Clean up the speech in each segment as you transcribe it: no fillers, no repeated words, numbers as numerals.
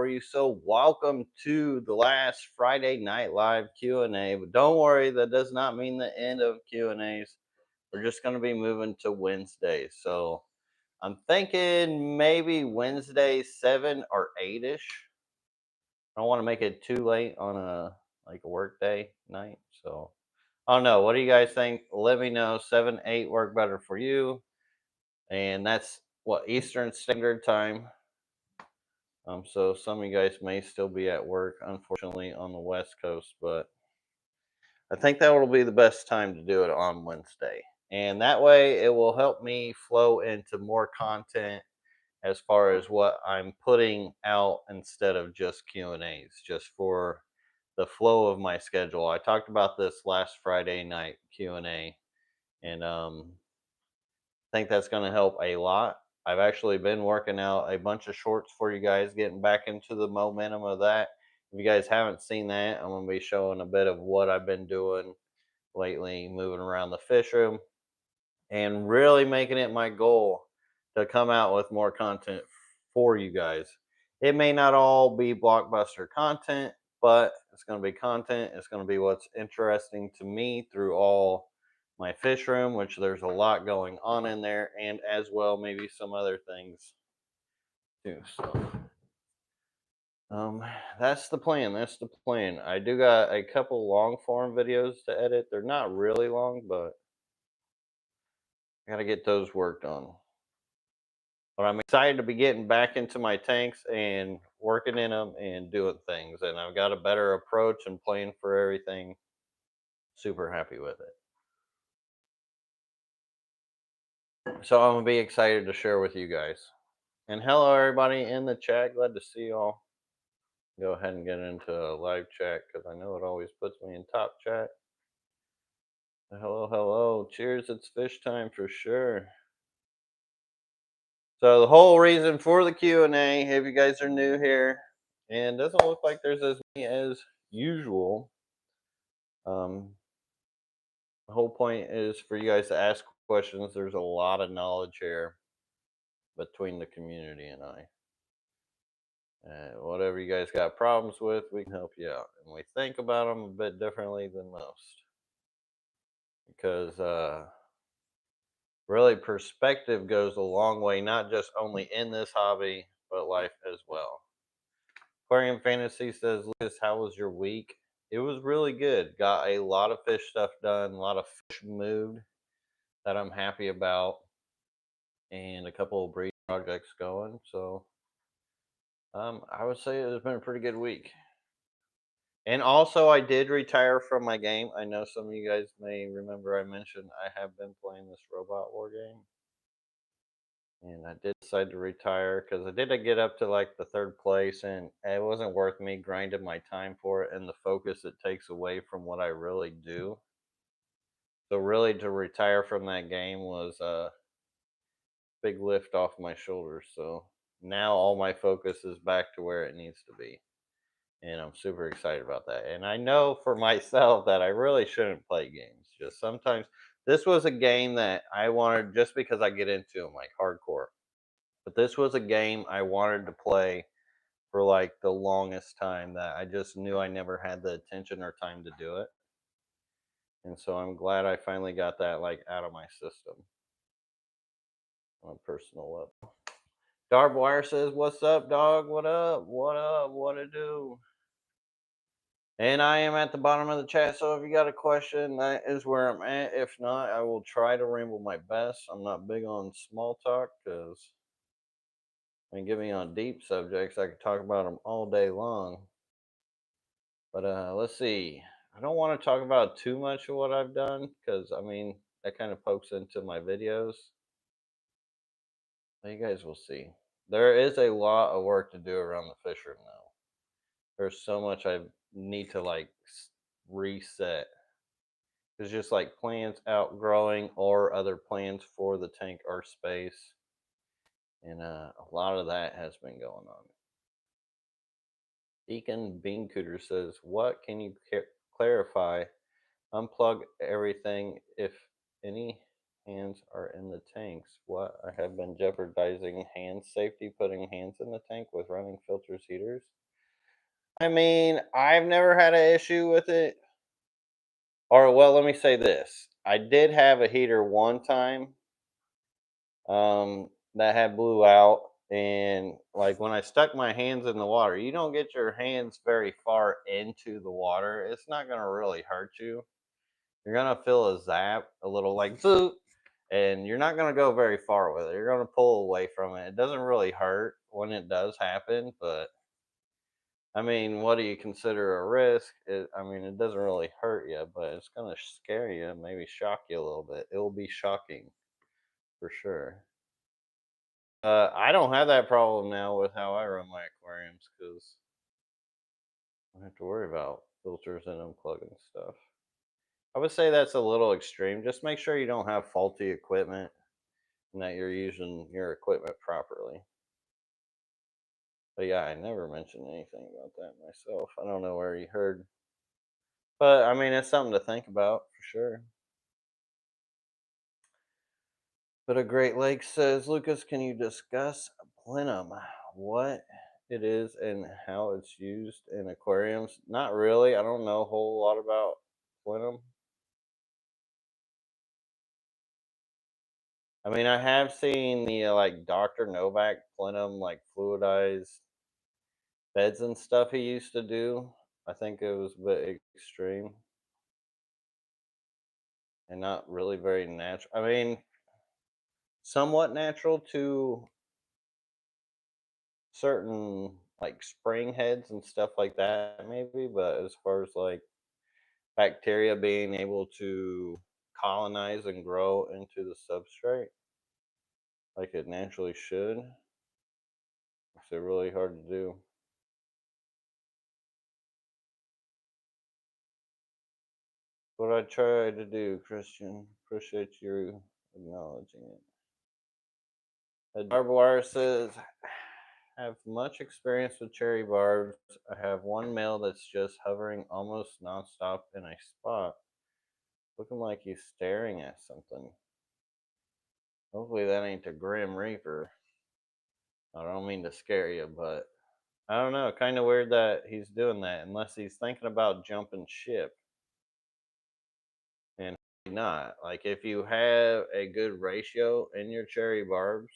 for you. So welcome to the last Friday night live Q&A. But don't worry, that does not mean the end of Q&As. We're just going to be moving to Wednesdays. So I'm thinking maybe Wednesday 7 or 8ish. I don't want to make it too late on a work day night. So I don't know. What do you guys think? Let me know. 7, 8 work better for you. And that's what, Eastern Standard Time. So some of you guys may still be at work, unfortunately, on the West Coast, but I think that will be the best time to do it on Wednesday. And that way it will help me flow into more content as far as what I'm putting out instead of just Q&As, just for the flow of my schedule. I talked about this last Friday night Q&A, and I think that's going to help a lot. I've actually been working out a bunch of shorts for you guys, getting back into the momentum of that. If you guys haven't seen that, I'm going to be showing a bit of what I've been doing lately, moving around the fish room, and really making it my goal to come out with more content for you guys. It may not all be blockbuster content, but it's going to be content. It's going to be what's interesting to me through all my fish room, which there's a lot going on in there, and as well maybe some other things too. So that's the plan. That's the plan. I do got a couple long form videos to edit. They're not really long, but I gotta get those worked on. But I'm excited to be getting back into my tanks and working in them and doing things. And I've got a better approach and plan for everything. Super happy with it. So I'm gonna be excited to share with you guys. And hello everybody in the chat. Glad to see y'all. Go ahead and get into a live chat because I know it always puts me in top chat. Hello, hello. Cheers, it's fish time for sure. So the whole reason for the Q&A, if you guys are new here, and it doesn't look like there's as many as usual. The whole point is for you guys to ask questions. There's a lot of knowledge here between the community and I. Whatever you guys got problems with, we can help you out. And we think about them a bit differently than most. Because really perspective goes a long way, not just only in this hobby, but life as well. Aquarium Fantasy says, Lucas, how was your week? It was really good. Got a lot of fish stuff done, a lot of fish moved that I'm happy about, and a couple of breeding projects going. So I would say it's been a pretty good week. And also, I did retire from my game. I know some of you guys may remember I mentioned I have been playing this Robot War game. And I did decide to retire because I did get up to like the 3rd place, and it wasn't worth me grinding my time for it and the focus it takes away from what I really do. So really, to retire from that game was a big lift off my shoulders. So now all my focus is back to where it needs to be. And I'm super excited about that. And I know for myself that I really shouldn't play games. Just sometimes this was a game that I wanted just because I get into them like hardcore. But this was a game I wanted to play for like the longest time that I just knew I never had the attention or time to do it. And so I'm glad I finally got that like out of my system on a personal level. Darb Wire says, "What's up, dog? What up? What up? What to do?" And I am at the bottom of the chat, so if you got a question, that is where I'm at. If not, I will try to ramble my best. I'm not big on small talk because get me on deep subjects, I could talk about them all day long. But let's see. I don't want to talk about too much of what I've done because I mean that kind of pokes into my videos. But you guys will see. There is a lot of work to do around the fish room now. There's so much I need to like reset. There's just like plants outgrowing or other plants for the tank or space. And a lot of that has been going on. Deacon Bean Cooter says, "What can you clarify? Unplug everything, if any. hands are in the tanks. What? I have been jeopardizing hand safety putting hands in the tank with running filters heaters. I mean, I've never had an issue with it. Or, well, let me say this. I did have a heater one time that had blew out. And like when I stuck my hands in the water, you don't get your hands very far into the water. It's not going to really hurt you. You're going to feel a zap, a little like zoop, and you're not going to go very far with it. You're going to pull away from it. It doesn't really hurt when it does happen, but I mean, what do you consider a risk? I mean, it doesn't really hurt you, but it's going to scare you, maybe shock you a little bit. It will be shocking for sure. I don't have that problem now with how I run my aquariums because I don't have to worry about filters and unplugging stuff. I would say that's a little extreme. Just make sure you don't have faulty equipment and that you're using your equipment properly. But yeah, I never mentioned anything about that myself. I don't know where you heard. But I mean, it's something to think about for sure. But a Great Lakes says, Lucas, can you discuss plenum? What it is and how it's used in aquariums? Not really. I don't know a whole lot about plenum. I mean, I have seen the like Dr. Novak plenum, like fluidized beds and stuff he used to do. I think it was a bit extreme and not really very natural. I mean, somewhat natural to certain like spring heads and stuff like that, maybe. But as far as like bacteria being able to colonize and grow into the substrate like it naturally should, it's really hard to do. What I try to do, Christian. Appreciate you acknowledging it. Barb Wire says, have much experience with cherry barbs. I have one male that's just hovering almost nonstop in a spot, looking like he's staring at something. Hopefully that ain't the Grim Reaper. I don't mean to scare you, but I don't know. Kind of weird that he's doing that, unless he's thinking about jumping ship. And not like if you have a good ratio in your cherry barbs,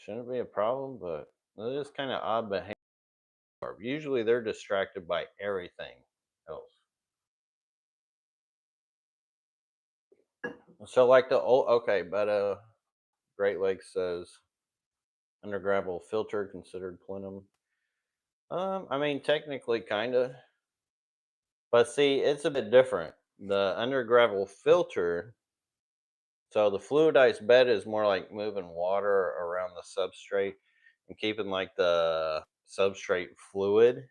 shouldn't be a problem. But it is kind of odd behavior. Usually they're distracted by everything else. So like the old okay, but Great Lakes says Underravel Filter considered plenum. I mean technically kinda. But see, it's a bit different. The Undergravel Filter, so the fluidized bed is more like moving water around the substrate and keeping like the substrate fluid,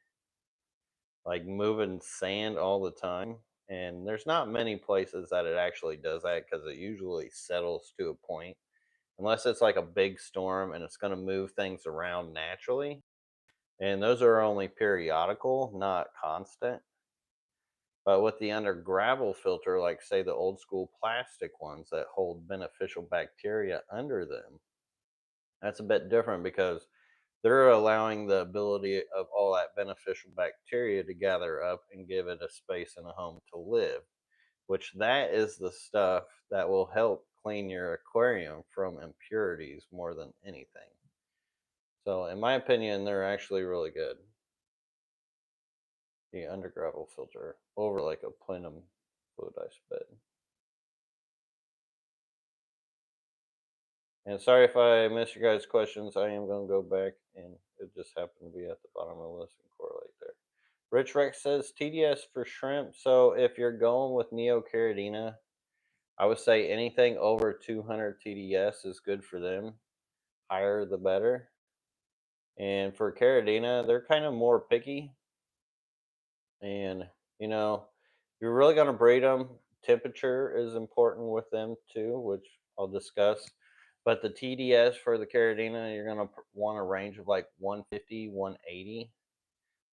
like moving sand all the time. And there's not many places that it actually does that because it usually settles to a point, unless it's like a big storm and it's going to move things around naturally. And those are only periodical, not constant. But with the under gravel filter, like say the old school plastic ones that hold beneficial bacteria under them, that's a bit different because they're allowing the ability of all that beneficial bacteria to gather up and give it a space and a home to live, which that is the stuff that will help clean your aquarium from impurities more than anything. So in my opinion, they're actually really good. The under gravel filter over like a plenum fluidized bed. And sorry if I missed your guys' questions. I am going to go back, and it just happened to be at the bottom of the list and correlate there. Rich Rex says TDS for shrimp. So if you're going with Neocaridina, I would say anything over 200 TDS is good for them. Higher the better. And for Caridina, they're kind of more picky. And, you know, if you're really going to breed them, temperature is important with them too, which I'll discuss. But the TDS for the Caridina, you're going to want a range of like 150, 180,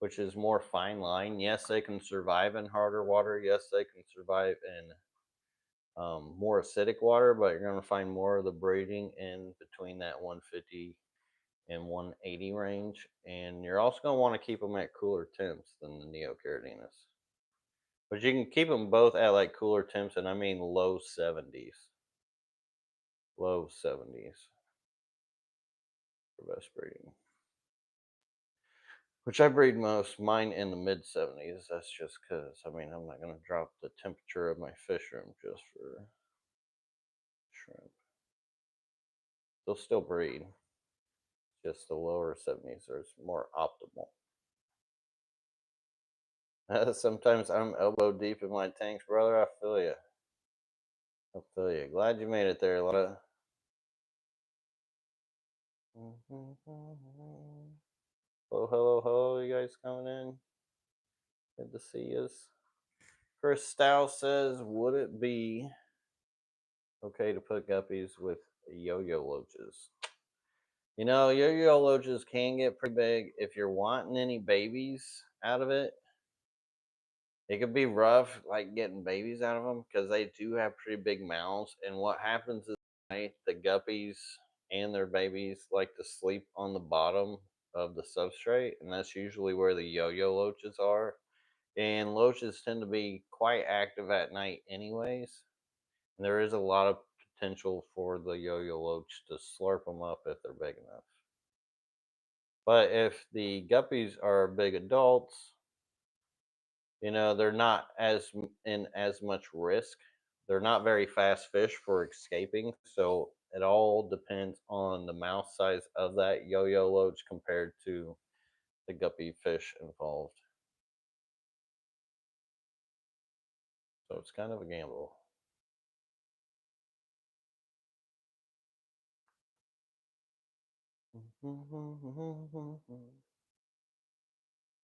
which is more fine line. Yes, they can survive in harder water. Yes, they can survive in more acidic water, but you're going to find more of the breeding in between that 150 and 180 range. And you're also going to want to keep them at cooler temps than the Neocaridinus. But you can keep them both at like cooler temps, and I mean low 70s. Low 70s for best breeding. Which I breed most, mine in the mid 70s. That's just because, I mean, I'm not going to drop the temperature of my fish room just for shrimp. They'll still breed. Just the lower 70s are more optimal. Sometimes I'm elbow deep in my tanks, brother. I feel you. I feel you. Glad you made it there, Lotta. Hello, hello, hello. You guys coming in? Good to see you. Chris Stow says, would it be okay to put guppies with Yoyo Loaches? You know, Yoyo Loaches can get pretty big. If you're wanting any babies out of it, it could be rough, like getting babies out of them, because they do have pretty big mouths. And what happens is the guppies and their babies like to sleep on the bottom of the substrate, and that's usually where the Yoyo Loaches are. And loaches tend to be quite active at night, anyways. And there is a lot of potential for the Yoyo Loach to slurp them up if they're big enough. But if the guppies are big adults, you know, they're not in as much risk. They're not very fast fish for escaping, so it all depends on the mouth size of that Yoyo Loach compared to the guppy fish involved. So it's kind of a gamble.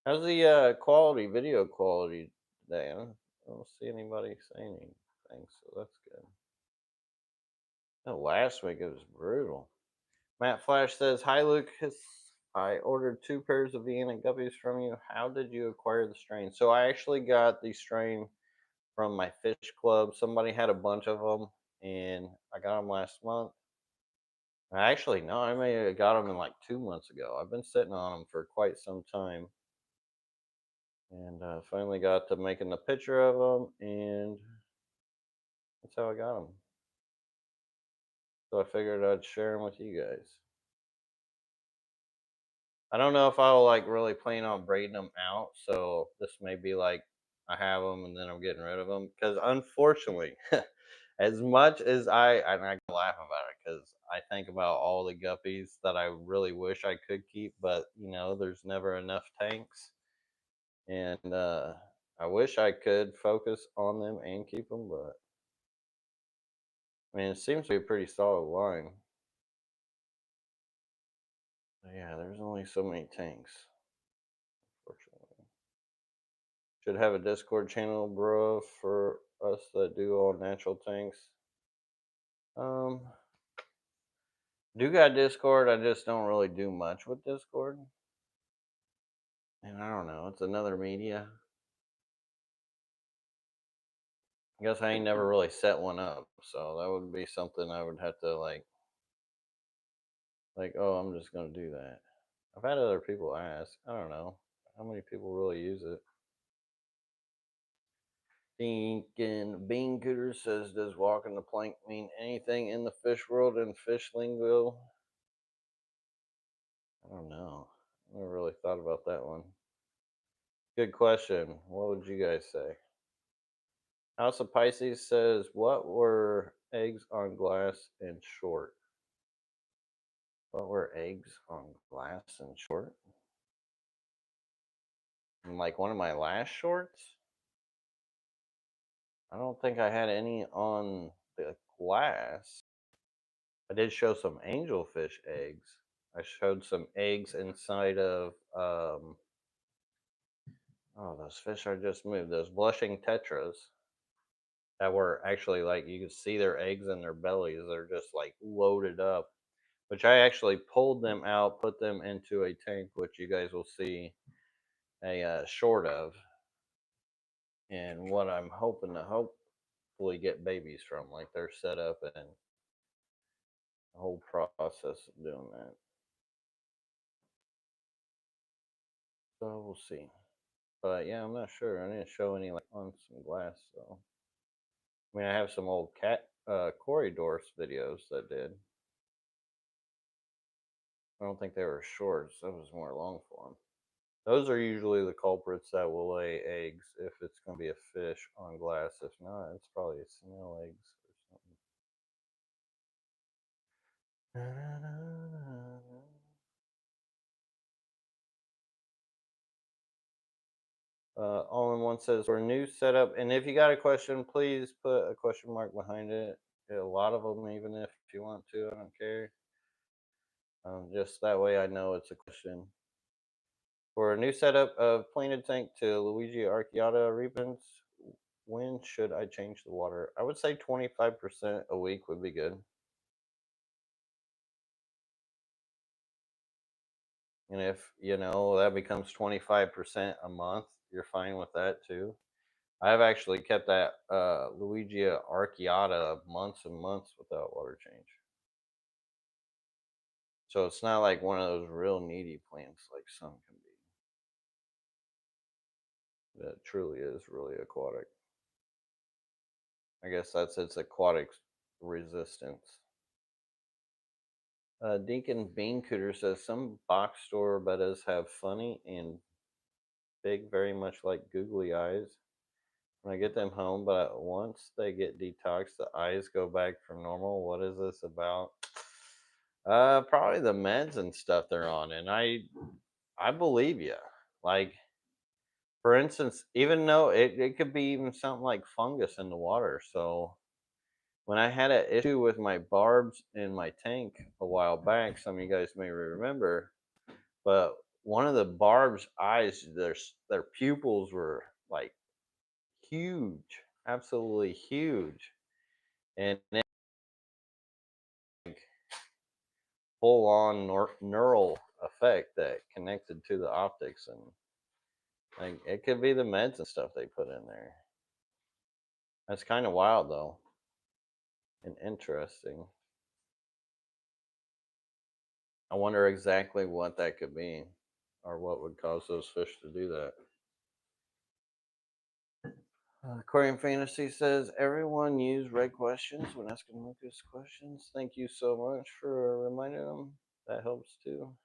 How's the video quality today? I don't see anybody saying anything, so that's good. Oh, last week it was brutal. Matt Flash says, "Hi Lucas, I ordered 2 pairs of Vienna guppies from you. How did you acquire the strain?" So I actually got the strain from my fish club. Somebody had a bunch of them, and I got them last month. Actually, no, I may have got them in like 2 months ago. I've been sitting on them for quite some time, and finally got to making the picture of them, and that's how I got them. So I figured I'd share them with you guys. I don't know if I will like really plan on breeding them out, so this may be like I have them and then I'm getting rid of them, because unfortunately, as much as and I laugh about it because I think about all the guppies that I really wish I could keep, but you know, there's never enough tanks, and I wish I could focus on them and keep them, but I mean, it seems to be a pretty solid line. Yeah, there's only so many tanks, unfortunately. Should have a Discord channel, bro, for us that do all natural tanks. Um, do got Discord. I just don't really do much with Discord. And I don't know. It's another media. I guess I ain't never really set one up, so that would be something I would have to like, oh, I'm just gonna do that. I've had other people ask. I don't know how many people really use it. Thinking Bean Cooter says, "Does walking the plank mean anything in the fish world and fish lingo?" I don't know. I never really thought about that one. Good question. What would you guys say? House of Pisces says, "What were eggs on glass and short?" What were eggs on glass and short? And like one of my last shorts? I don't think I had any on the glass. I did show some angelfish eggs. I showed some eggs inside of oh, those fish I just moved, those blushing tetras that were actually like you could see their eggs in their bellies. They're just like loaded up. Which I actually pulled them out, put them into a tank, which you guys will see a short of. And what I'm hoping to hope fully get babies from, like their setup and the whole process of doing that. So we'll see. But yeah, I'm not sure. I didn't show any like on some glass, so I mean I have some old cat Corey Dorse videos that did. I don't think they were shorts, that was more long form. Those are usually the culprits that will lay eggs if it's gonna be a fish on glass. If not, it's probably a snail eggs or something. All in one says for a new setup, and if you got a question, please put a question mark behind it. A lot of them, even if you want to, I don't care. Just that way I know it's a question. For a new setup of planet tank to Luigi Archiata repens, when should I change the water? I would say 25% a week would be good. And if, you know, that becomes 25% a month, you're fine with that too. I've actually kept that Luigi Archiata months and months without water change. So it's not like one of those real needy plants like some can be. That truly is really aquatic. I guess that's its aquatic resistance. Deacon Bean Cooter says some box store bettas have funny and big, very much like googly eyes when I get them home, but once they get detoxed, the eyes go back from normal. What is this about? Probably the meds and stuff they're on, and I believe you. Like, for instance, even though it could be even something like fungus in the water. So when I had an issue with my barbs in my tank a while back, some of you guys may remember, but one of the barbs' eyes, their pupils were like huge, absolutely huge, and then full on neural effect that connected to the optics, and like it could be the meds and stuff they put in there. That's kind of wild though, and interesting. I wonder exactly what that could be, or what would cause those fish to do that. Aquarium Fantasy says everyone use red questions when asking Lucas questions. Thank you so much for reminding them. That helps too.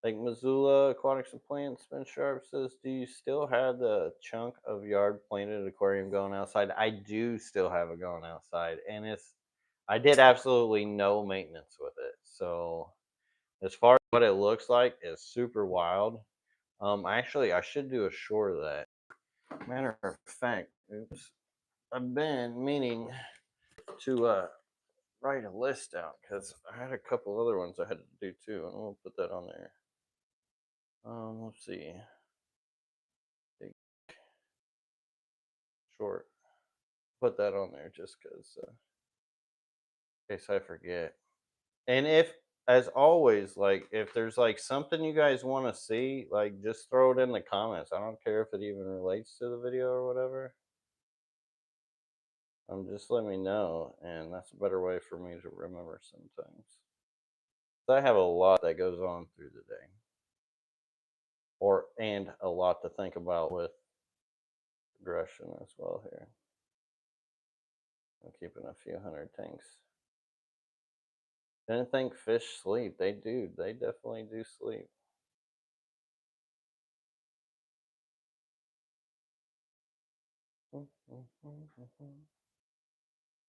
Like Missoula Aquatics and Plants, Ben Sharp says, do you still have the chunk of yard planted aquarium going outside? I do still have it going outside, and I did absolutely no maintenance with it. So as far as what it looks like, it's super wild. Actually, I should do a short of that. Matter of fact, oops, I've been meaning to write a list out because I had a couple other ones I had to do too, and we'll put that on there. Let's see. Big short. Put that on there just because, in case I forget. And if, as always, like if there's like something you guys want to see, like just throw it in the comments. I don't care if it even relates to the video or whatever. Just let me know, and that's a better way for me to remember sometimes. I have a lot that goes on through the day, and a lot to think about with progression as well here. I'm keeping a few hundred tanks. Didn't think fish sleep. They do. They definitely do sleep.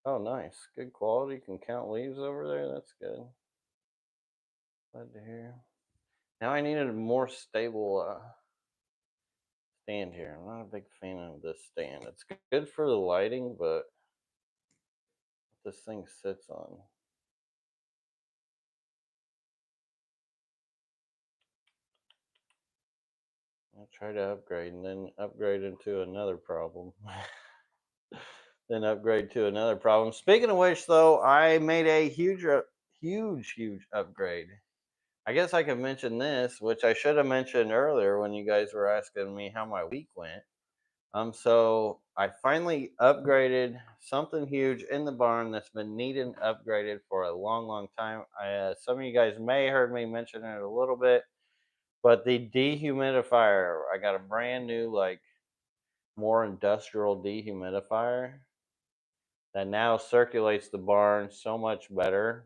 Oh, nice. Good quality. You can count leaves over there. That's good. Glad to hear. Now I needed a more stable stand here. I'm not a big fan of this stand. It's good for the lighting, but what this thing sits on. I'll try to upgrade and then upgrade into another problem. Then upgrade to another problem. Speaking of which, though, I made a huge upgrade. I guess I could mention this, which I should have mentioned earlier when you guys were asking me how my week went. So I finally upgraded something huge in the barn that's been needing upgraded for a long, long time. Some of you guys may heard me mention it a little bit, but the dehumidifier, I got a brand new, like more industrial dehumidifier that now circulates the barn so much better,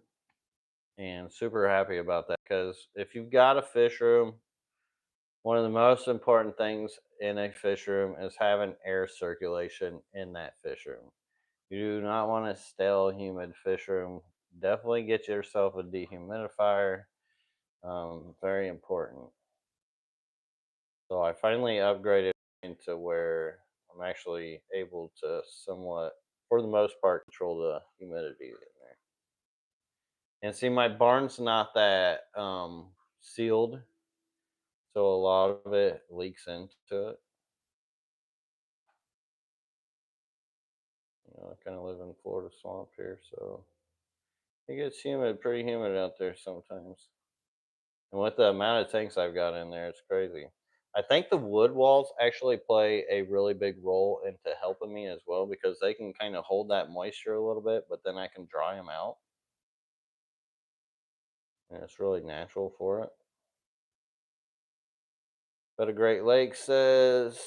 and super happy about that because if you've got a fish room, one of the most important things in a fish room is having air circulation in that fish room. You do not want a stale, humid fish room. Definitely get yourself a dehumidifier. Very important. So I finally upgraded into where I'm actually able to somewhat, for the most part, control the humidity in there. And see, my barn's not that sealed, so a lot of it leaks into it. I kind of live in Florida swamp here, so it gets humid, pretty humid out there sometimes. And with the amount of tanks I've got in there, it's crazy. I think the wood walls actually play a really big role into helping me as well because they can kind of hold that moisture a little bit, but then I can dry them out. And it's really natural for it. But a Great Lake says,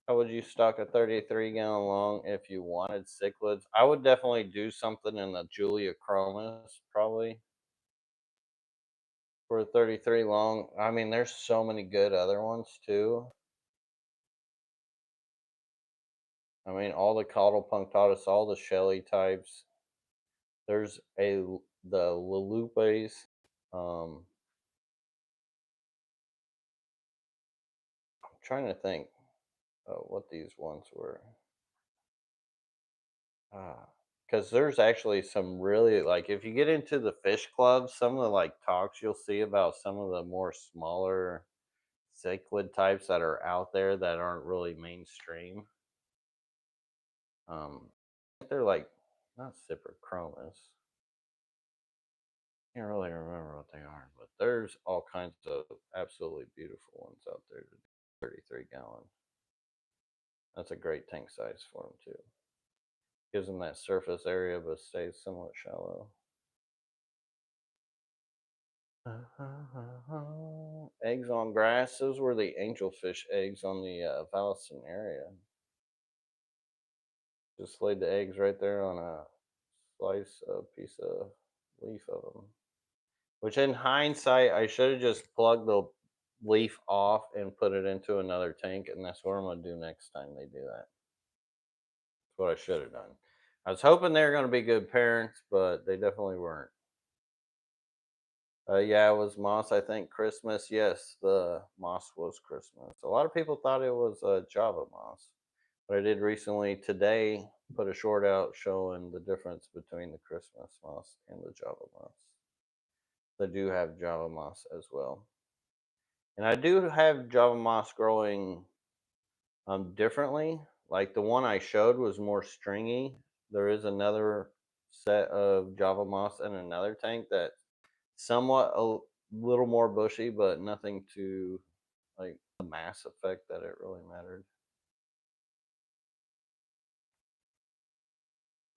how would you stock a 33-gallon long if you wanted cichlids? I would definitely do something in the Julia chromis, probably for a 33 long. I mean, there's so many good other ones too. I mean, all the caudal punctatus, all the shelly types. There's the Lulupes. I'm trying to think what these ones were. Because there's actually some really, like, if you get into the fish clubs, some of the like talks you'll see about some of the more smaller cichlid types that are out there that aren't really mainstream. They're like not cyprichromis. Can't really remember what they are, but there's all kinds of absolutely beautiful ones out there. 33-gallon. That's a great tank size for them too. Gives them that surface area, but stays somewhat shallow. Eggs on grass. Those were the angelfish eggs on the Valleson area. Just laid the eggs right there on a slice, a piece of leaf of them. Which, in hindsight, I should have just plugged the leaf off and put it into another tank, and that's what I'm gonna do next time they do that. That's what I should have done. I was hoping they were gonna be good parents, but they definitely weren't. Yeah, it was moss. I think Christmas. Yes, the moss was Christmas. A lot of people thought it was Java moss, but I did recently today put a short out showing the difference between the Christmas moss and the Java moss. They do have Java moss as well, and I do have Java moss growing differently. Like the one I showed was more stringy. There is another set of Java moss in another tank that somewhat a little more bushy, but nothing to like the mass effect that it really mattered.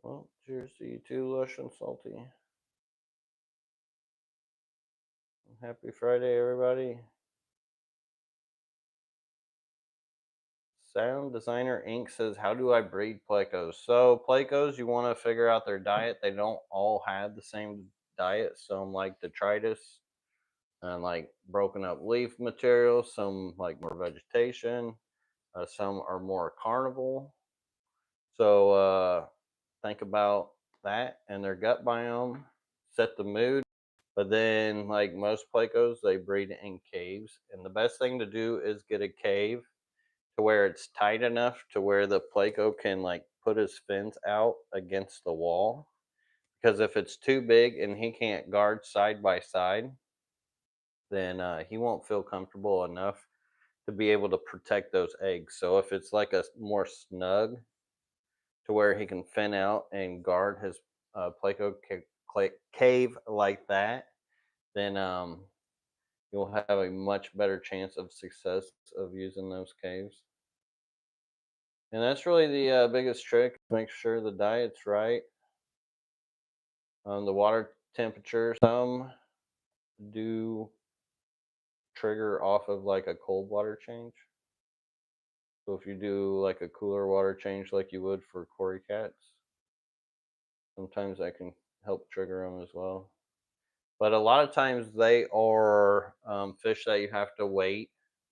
Well, cheers to you too, Lush and Salty. Happy Friday, everybody. Sound Designer Inc. says, how do I breed plecos? So plecos, you want to figure out their diet. They don't all have the same diet. Some like detritus and like broken up leaf material. Some like more vegetation. Some are more carnival. So think about that and their gut biome. Set the mood. But then, like most plecos, they breed in caves. And the best thing to do is get a cave to where it's tight enough to where the pleco can like put his fins out against the wall. Because if it's too big and he can't guard side by side, then he won't feel comfortable enough to be able to protect those eggs. So if it's like a more snug to where he can fin out and guard his pleco cave like that, then you'll have a much better chance of success of using those caves. And that's really the biggest trick. Make sure the diet's right. The water temperature. Some do trigger off of like a cold water change. So if you do like a cooler water change like you would for Cory cats, sometimes that can help trigger them as well. But a lot of times they are fish that you have to wait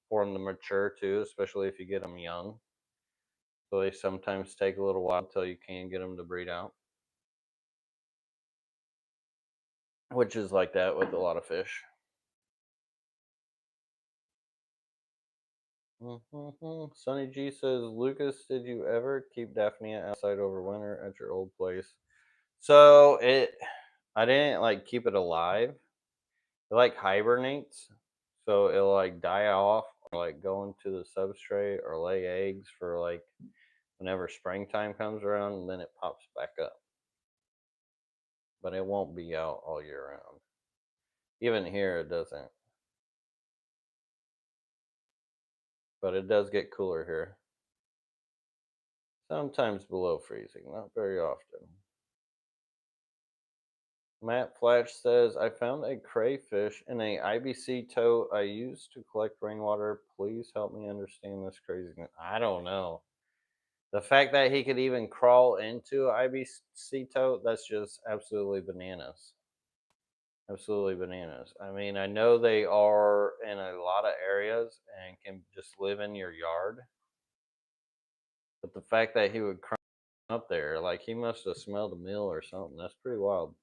for them to mature too, especially if you get them young. So they sometimes take a little while until you can get them to breed out, which is like that with a lot of fish. Sonny G says, Lucas, did you ever keep Daphne outside over winter at your old place? So I didn't like keep it alive. It like hibernates, so it'll like die off or like go into the substrate or lay eggs for like whenever springtime comes around, and then it pops back up. But it won't be out all year round. Even here, it doesn't. But it does get cooler here. Sometimes below freezing, not very often. Matt Flash says, I found a crayfish in a IBC tote I used to collect rainwater. Please help me understand this craziness. I don't know. The fact that he could even crawl into an IBC tote, that's just absolutely bananas. Absolutely bananas. I mean, I know they are in a lot of areas and can just live in your yard. But the fact that he would climb up there, like he must have smelled a meal or something. That's pretty wild.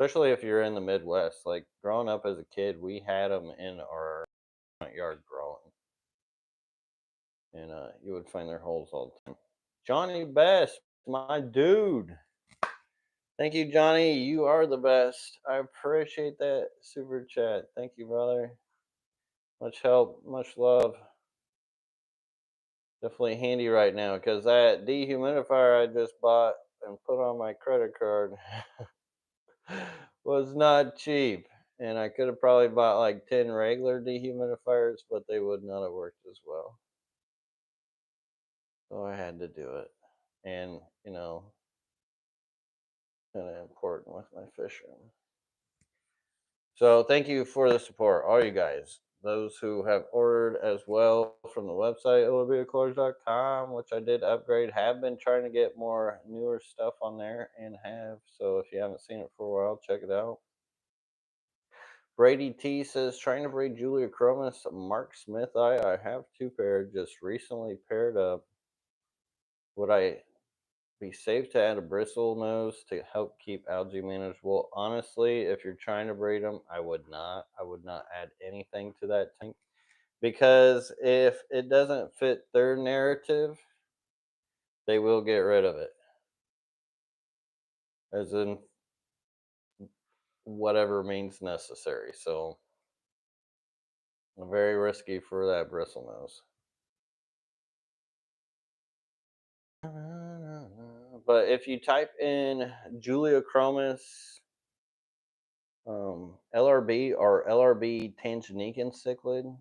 Especially if you're in the Midwest. Like growing up as a kid, we had them in our front yard growing. And you would find their holes all the time. Johnny Best, my dude. Thank you, Johnny. You are the best. I appreciate that super chat. Thank you, brother. Much help, much love. Definitely handy right now because that dehumidifier I just bought and put on my credit card was not cheap. And I could have probably bought like 10 regular dehumidifiers, but they would not have worked as well. So I had to do it. And, kind of important with my fishing. So thank you for the support, all you guys. Those who have ordered as well from the website, LRBAquatics.com, which I did upgrade, have been trying to get more newer stuff on there and have. So if you haven't seen it for a while, check it out. Brady T says, trying to breed Julia Chromis, Mark Smith eye. I have two paired, just recently paired up. Would I be safe to add a bristle nose to help keep algae manageable? Honestly, if you're trying to breed them, I would not. I would not add anything to that tank because if it doesn't fit their narrative, they will get rid of it. As in whatever means necessary. So very risky for that bristle nose. But if you type in Julia Chromis LRB or LRB Tanganykan cichlid,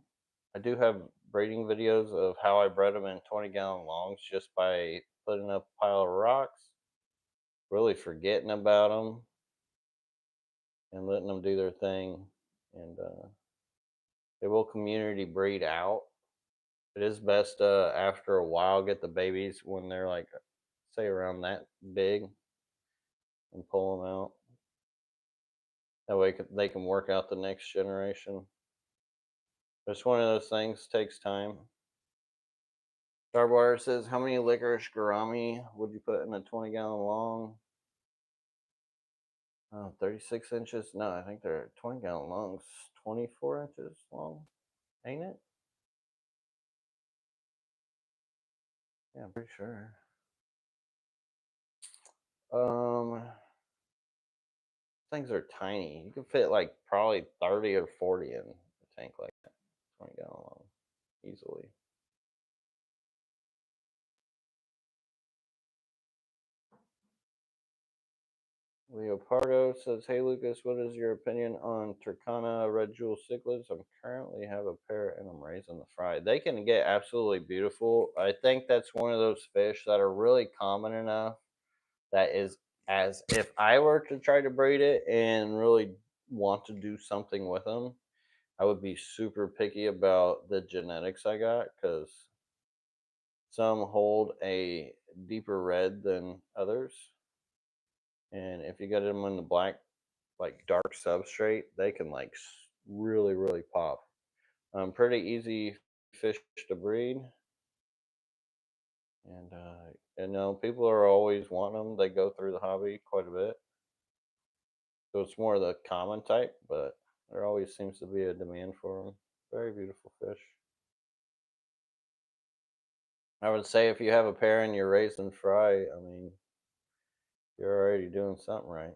I do have breeding videos of how I bred them in 20-gallon longs just by putting up a pile of rocks, really forgetting about them, and letting them do their thing. And they will community breed out. It is best after a while get the babies when they're like, say, around that big and pull them out. That way they can work out the next generation. It's one of those things, takes time. Starwire says, how many licorice gourami would you put in a 20-gallon long? 36 inches. No, I think they're 20-gallon longs. 24 inches long, ain't it? Yeah, I'm pretty sure. Things are tiny. You can fit like probably 30 or 40 in a tank like that. 20-gallon long, easily. Leopardo says, "Hey Lucas, what is your opinion on Turkana red jewel cichlids? I'm currently have a pair and I'm raising the fry. They can get absolutely beautiful. I think that's one of those fish that are really common enough that is as if I were to try to breed it and really want to do something with them, I would be super picky about the genetics I got because some hold a deeper red than others, and if you get them in the black, like dark substrate, they can like really pop. Pretty easy fish to breed, and people are always wanting them. They go through the hobby quite a bit, so it's more the common type, but there always seems to be a demand for them. Very beautiful fish. I would say if you have a pair and you're raising fry, I mean, you're already doing something right.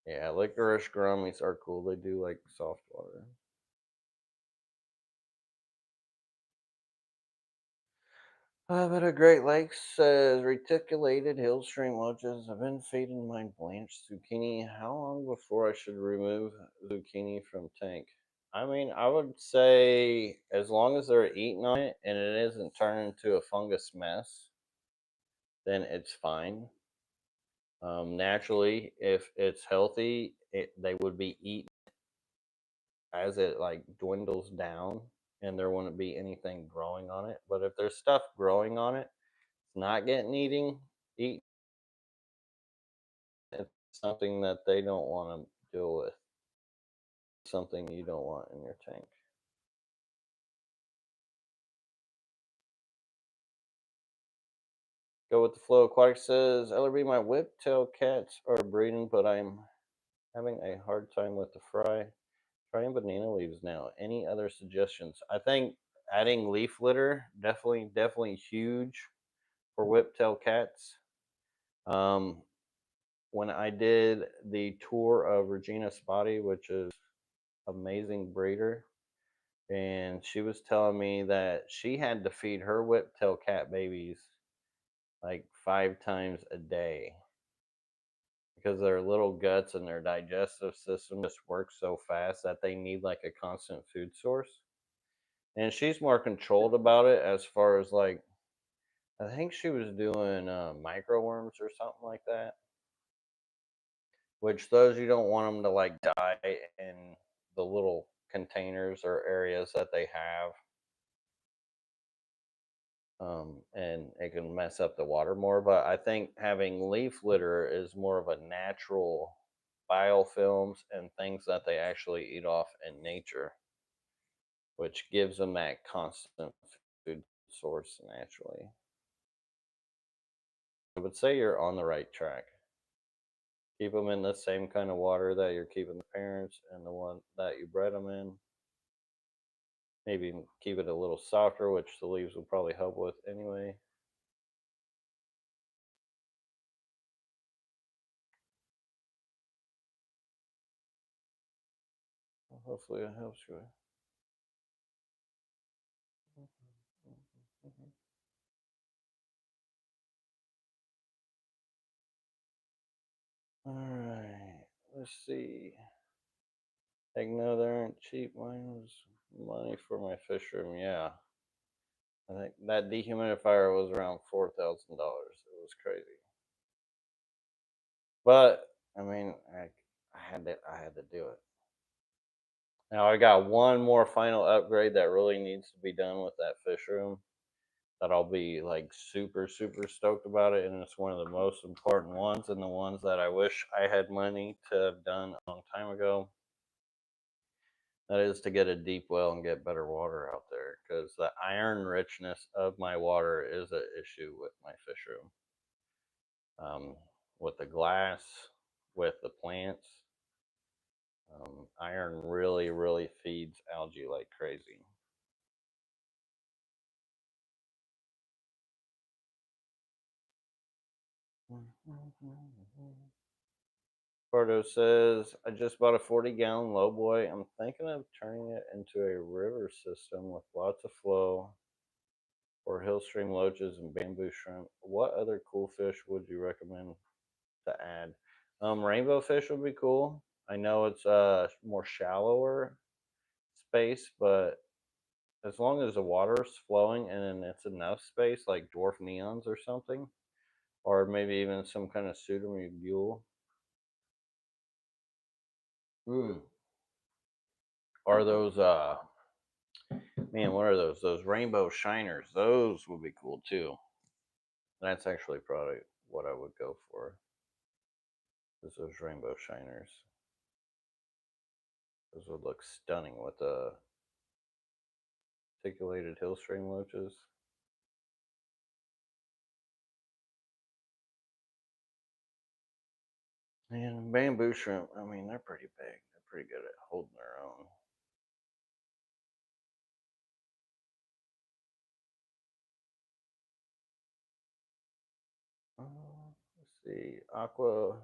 Yeah, licorice grummies are cool. They do like soft water. But a Great Lakes says reticulated hill stream loaches. I've been feeding my blanched zucchini. How long before I should remove zucchini from tank? I mean, I would say as long as they're eating on it and it isn't turning into a fungus mess, then it's fine. Naturally, if it's healthy, they would be eaten as it like dwindles down, and there wouldn't be anything growing on it. But if there's stuff growing on it, it's not getting eat. It's something that they don't want to deal with. Something you don't want in your tank. Go with the flow. Aquatic says, LRB, my whiptail cats are breeding, but I'm having a hard time with the fry. Trying banana leaves now. Any other suggestions? I think adding leaf litter definitely huge for whiptail cats. Um, when I did the tour of Regina Spotty, which is amazing breeder, and she was telling me that she had to feed her whiptail cat babies like 5 times a day because their little guts and their digestive system just work so fast that they need like a constant food source. And she's more controlled about it as far as like I think she was doing microworms or something like that, which those you don't want them to like die in the little containers or areas that they have, and it can mess up the water more. But I think having leaf litter is more of a natural biofilms and things that they actually eat off in nature, which gives them that constant food source naturally. I would say you're on the right track. Keep them in the same kind of water that you're keeping the parents and the one that you bred them in. Maybe keep it a little softer, which the leaves will probably help with anyway. Hopefully it helps you. All right, let's see. Heck no, they aren't cheap. Mine was money for my fish room. Yeah, I think that dehumidifier was around $4,000. It was crazy, but I mean, I had to do it. Now I got one more final upgrade that really needs to be done with that fish room. That I'll be like super stoked about it, and it's one of the most important ones, and the ones that I wish I had money to have done a long time ago. That is to get a deep well and get better water out there, because the iron richness of my water is an issue with my fish room. With the glass, with the plants, iron really feeds algae like crazy. Pardo says, I just bought a 40-gallon low boy. I'm thinking of turning it into a river system with lots of flow or hillstream loaches and bamboo shrimp. What other cool fish would you recommend to add? Rainbow fish would be cool. I know it's a more shallower space, but as long as the water's flowing and it's enough space, like dwarf neons or something, or maybe even some kind of pseudomugule. Mm. Or those man, what are those? Those rainbow shiners. Those would be cool too. That's actually probably what I would go for. Is those rainbow shiners. Those would look stunning with the articulated hillstream loaches. And bamboo shrimp, I mean, they're pretty big. They're pretty good at holding their own. Let's see. Aqua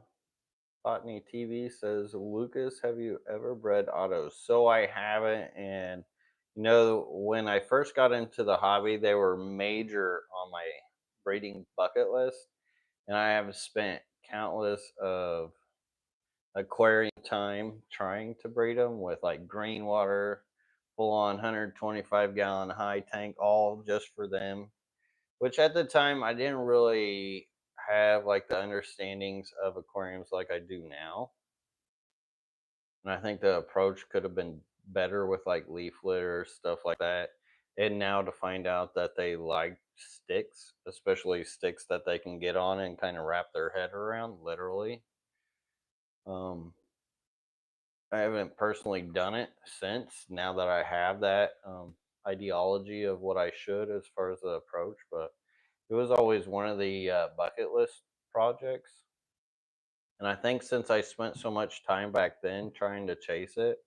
Botany TV says, Lucas, have you ever bred ottos? So I haven't. And, when I first got into the hobby, they were major on my breeding bucket list. And I have spent countless of aquarium time trying to breed them with like green water, full on 125-gallon high tank, all just for them. Which at the time I didn't really have like the understandings of aquariums like I do now. And I think the approach could have been better with like leaf litter, stuff like that. And now to find out that they like sticks, especially sticks that they can get on and kind of wrap their head around, literally. Um, I haven't personally done it since. Now that I have that ideology of what I should as far as the approach, but it was always one of the bucket list projects. And I think since I spent so much time back then trying to chase it,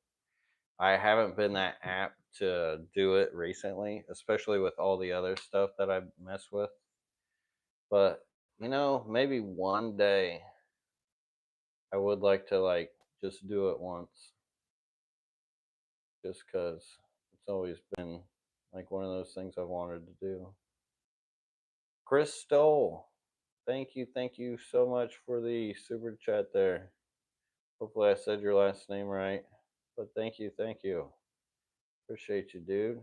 I haven't been that apt to do it recently, especially with all the other stuff that I mess with. But maybe one day I would like to like just do it once, just because it's always been like one of those things I wanted to do. Chris Stoll, thank you so much for the super chat there. Hopefully I said your last name right, but thank you, appreciate you, dude.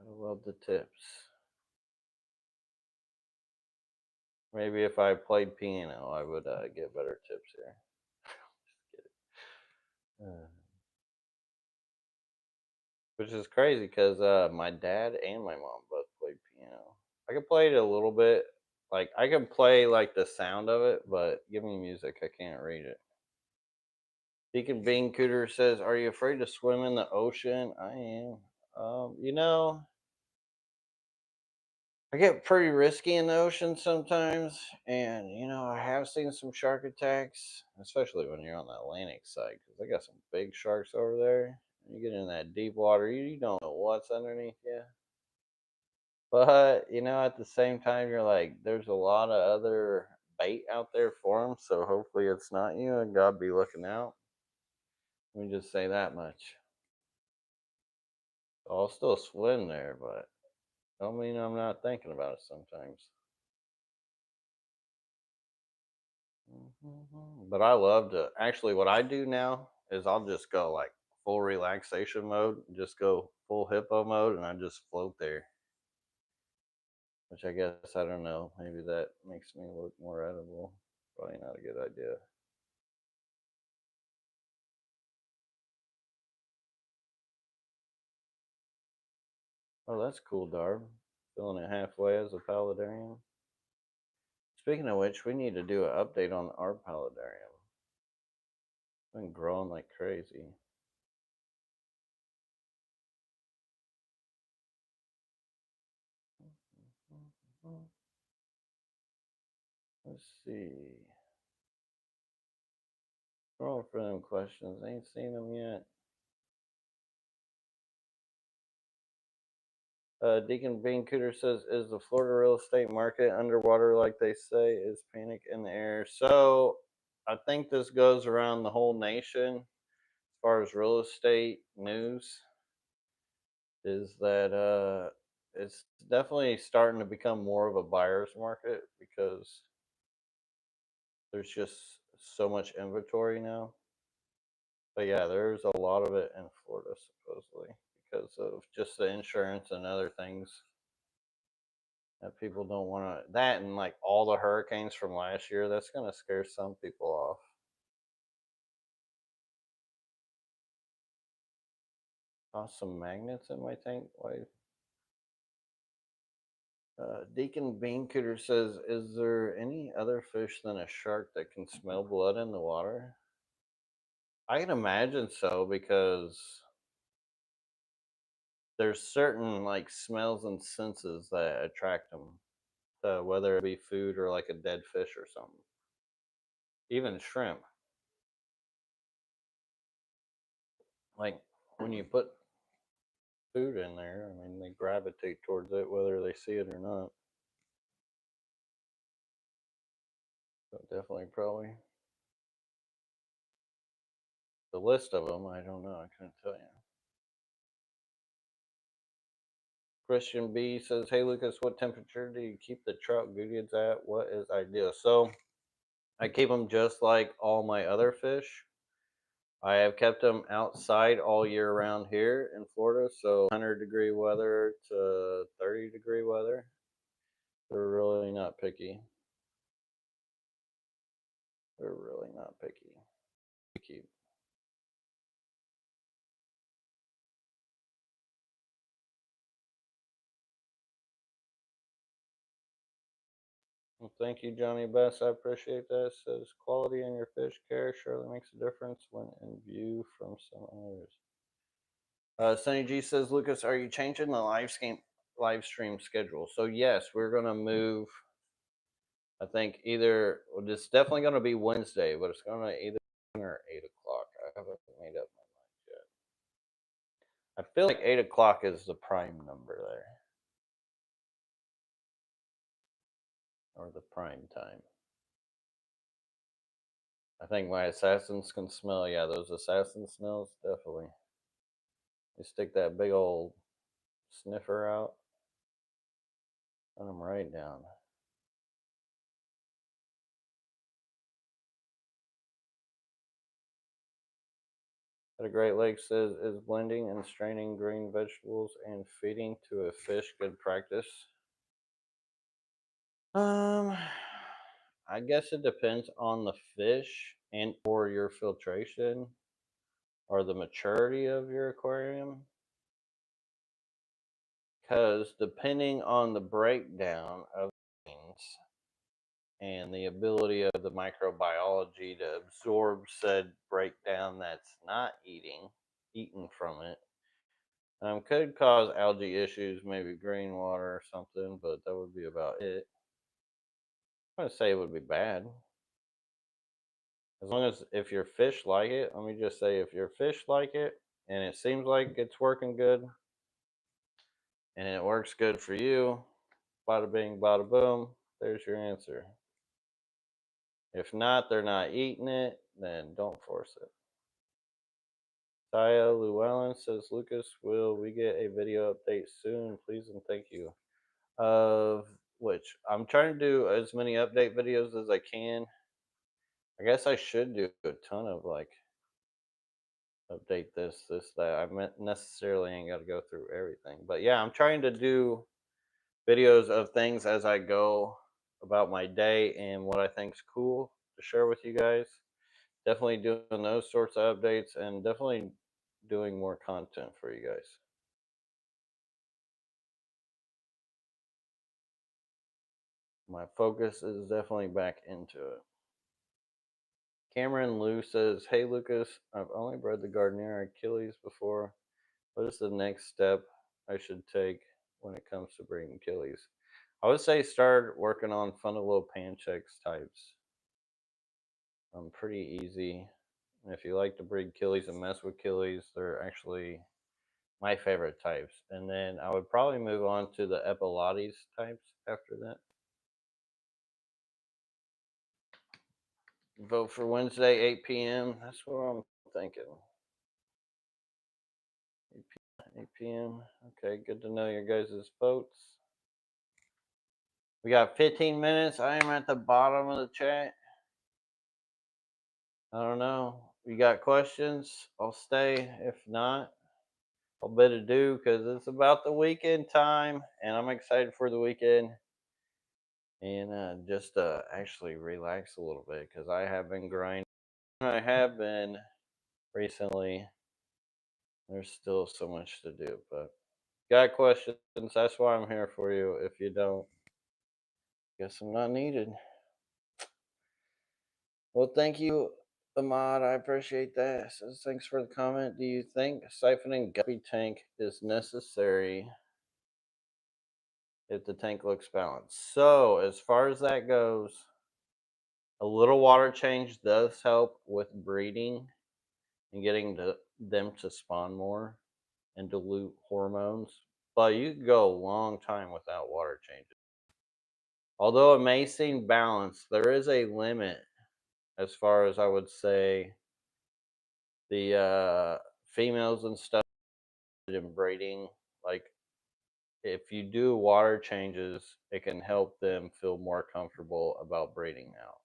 I love the tips. Maybe if I played piano, I would get better tips here. Just kidding. Which is crazy because my dad and my mom both played piano. I could play it a little bit. Like I can play like the sound of it, but give me music, I can't read it. Deacon Bean Cooter says, "Are you afraid to swim in the ocean?" I am. You know, I get pretty risky in the ocean sometimes, and I have seen some shark attacks, especially when you're on the Atlantic side, because they got some big sharks over there. You get in that deep water, you don't know what's underneath you. But at the same time, you're like, there's a lot of other bait out there for them, so hopefully it's not you, and God be looking out. Let me just say that much. I'll still swim there, but don't mean I'm not thinking about it sometimes. But I love to actually. What I do now is I'll just go like full relaxation mode, just go full hippo mode, and I just float there. Which I guess I don't know. Maybe that makes me look more edible. Probably not a good idea. Oh, that's cool, Darb. Filling it halfway as a paludarium. Speaking of which, we need to do an update on our paludarium. It's been growing like crazy. Let's see. Scroll for them questions. Ain't seen them yet. Deacon Bean Cooter says, "Is the Florida real estate market underwater like they say? Is panic in the air?" So I think this goes around the whole nation, far as real estate news is that it's definitely starting to become more of a buyer's market because there's just so much inventory now. But yeah, there's a lot of it in Florida supposedly because of just the insurance and other things that people don't want to. That and like all the hurricanes from last year, that's going to scare some people off. Toss some magnets in my tank. Why? Deacon Beancooter says, "Is there any other fish than a shark that can smell blood in the water?" I can imagine so because there's certain like smells and senses that attract them, whether it be food or like a dead fish or something. Even shrimp, like when you put food in there, I mean they gravitate towards it whether they see it or not. So definitely, probably the list of them. I don't know. I couldn't tell you. Christian B says, "Hey Lucas, what temperature do you keep the trout goods at? What is ideal?" So I keep them just like all my other fish. I have kept them outside all year round here in Florida, so 100-degree weather to 30-degree weather. They're really not picky. They're really not picky. Keep. Well, thank you, Johnny Best. I appreciate that. Says quality in your fish care surely makes a difference when in view from some others. Sunny G says, Lucas, are you changing the live stream schedule? So yes, we're gonna move. I think either well, it's definitely gonna be Wednesday, but it's gonna either 7 or 8 o'clock. I haven't made up my mind yet. I feel like 8 o'clock is the prime number there, or the prime time. I think my assassins can smell. Yeah, those assassin smells definitely. You stick that big old sniffer out, let them right down. At a Great Lake says, is blending and straining green vegetables and feeding to a fish good practice? Um, I guess it depends on the fish and or your filtration or the maturity of your aquarium. Because depending on the breakdown of things and the ability of the microbiology to absorb said breakdown that's not eaten from it, could cause algae issues, maybe green water or something, but that would be about it. I wouldn't say it would be bad. As long as if your fish like it, let me just say if your fish like it and it seems like it's working good and it works good for you, bada bing, bada boom, there's your answer. If not, they're not eating it, then don't force it. Taya Llewellyn says, Lucas, will we get a video update soon? Please and thank you. Of which I'm trying to do as many update videos as I can. I guess I should do a ton of like update this, that. I meant necessarily ain't got to go through everything. But yeah, I'm trying to do videos of things as I go about my day and what I think's cool to share with you guys. Definitely doing those sorts of updates and definitely doing more content for you guys. My focus is definitely back into it. Cameron Lou says, Hey Lucas, I've only bred the Gardner Achilles before. What is the next step I should take when it comes to breeding Achilles? I would say start working on Fundalo Panchex types. Pretty easy. And if you like to breed Achilles and mess with Achilles, they're actually my favorite types. And then I would probably move on to the Epilates types after that. Vote for Wednesday, 8 p.m. That's what I'm thinking. 8 p.m. Okay, good to know your guys' votes. We got 15 minutes. I am at the bottom of the chat. I don't know. You got questions? I'll stay. If not, I'll bid adieu because it's about the weekend time and I'm excited for the weekend. And just actually relax a little bit because I have been grinding. I have been recently. There's still so much to do, but got questions. That's why I'm here for you. If you don't, guess I'm not needed. Well, thank you, Ahmad. I appreciate that. Says, thanks for the comment. Do you think siphoning guppy tank is necessary if the tank looks balanced? So, as far as that goes, a little water change does help with breeding and getting them to spawn more and dilute hormones. But you can go a long time without water changes. Although it may seem balanced, there is a limit as far as I would say the females and stuff in breeding. Like if you do water changes, it can help them feel more comfortable about breeding now,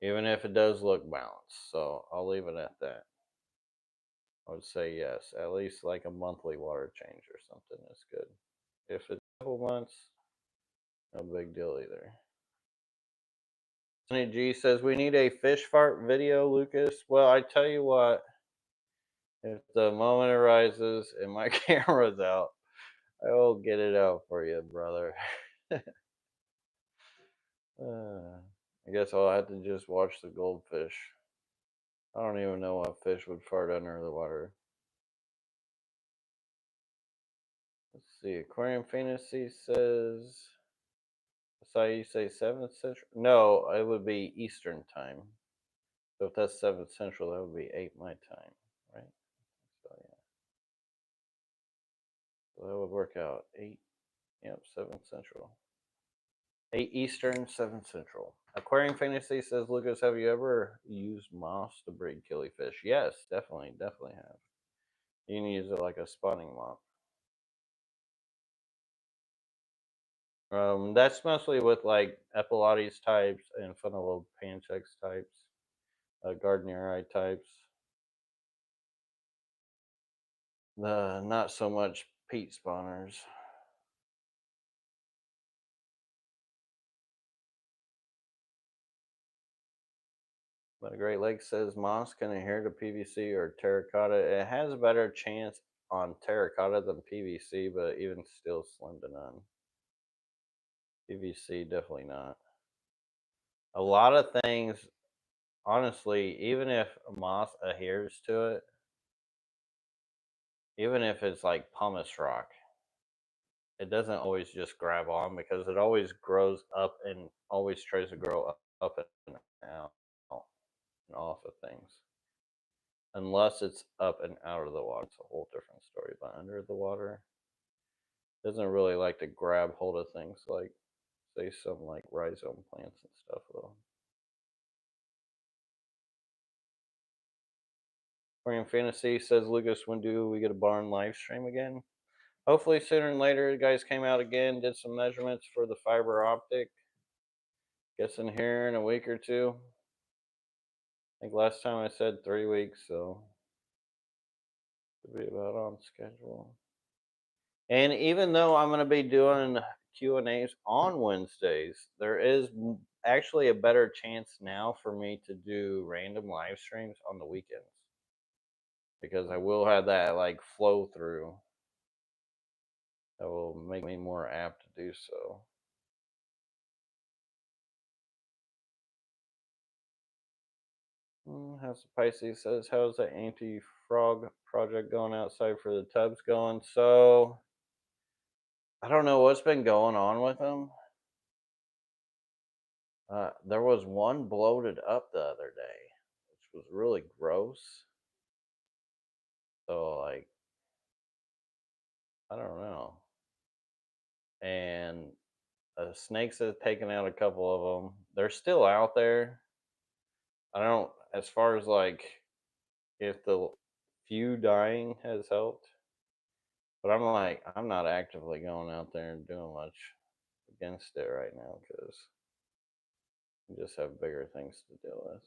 even if it does look balanced. So I'll leave it at that. I would say yes, at least like a monthly water change or something is good. If it's a couple months, no big deal either. Sonny G says we need a fish fart video, Lucas. Well, I tell you what, if the moment arises and my camera's out, I will get it out for you, brother. I guess I'll have to just watch the goldfish. I don't even know what fish would fart under the water. Let's see. Aquarium Fantasy says. I saw you say 7th Central. No, it would be Eastern time. So if that's 7th Central, that would be 8 my time, right? So yeah. So that would work out. 8. Yep, 7th Central. 8 Eastern, 7 Central. Aquarium Fantasy says, Lucas, have you ever used moss to breed killifish? Yes, definitely have. You can use it like a spawning moss. That's mostly with like Epilates types and Phaneropanchex types, Gardneri types. Not so much peat spawners. But Great Lakes says moss can adhere to PVC or terracotta. It has a better chance on terracotta than PVC, but even still slim to none. PVC definitely not. A lot of things, honestly, even if moss adheres to it, even if it's like pumice rock, it doesn't always just grab on because it always grows up and always tries to grow up and out and off of things. Unless it's up and out of the water, it's a whole different story. But under the water, it doesn't really like to grab hold of things like, say, some like rhizome plants and stuff will. Aquarium Fantasy says, Lucas, when do we get a barn live stream again? Hopefully sooner than later. The guys came out again, did some measurements for the fiber optic. Gets in here in a week or two. I think last time I said 3 weeks, so it'll be about on schedule. And even though I'm going to be doing Q&As on Wednesdays, there is actually a better chance now for me to do random live streams on the weekends because I will have that like flow through that will make me more apt to do so. House of Pisces says, how's the anti-frog project going outside for the tubs going? So I don't know what's been going on with them. There was one bloated up the other day, which was really gross. So like, I don't know. And snakes have taken out a couple of them. They're still out there. I don't, as far as like, if the few dying has helped. But I'm like, I'm not actively going out there and doing much against it right now because we just have bigger things to deal with.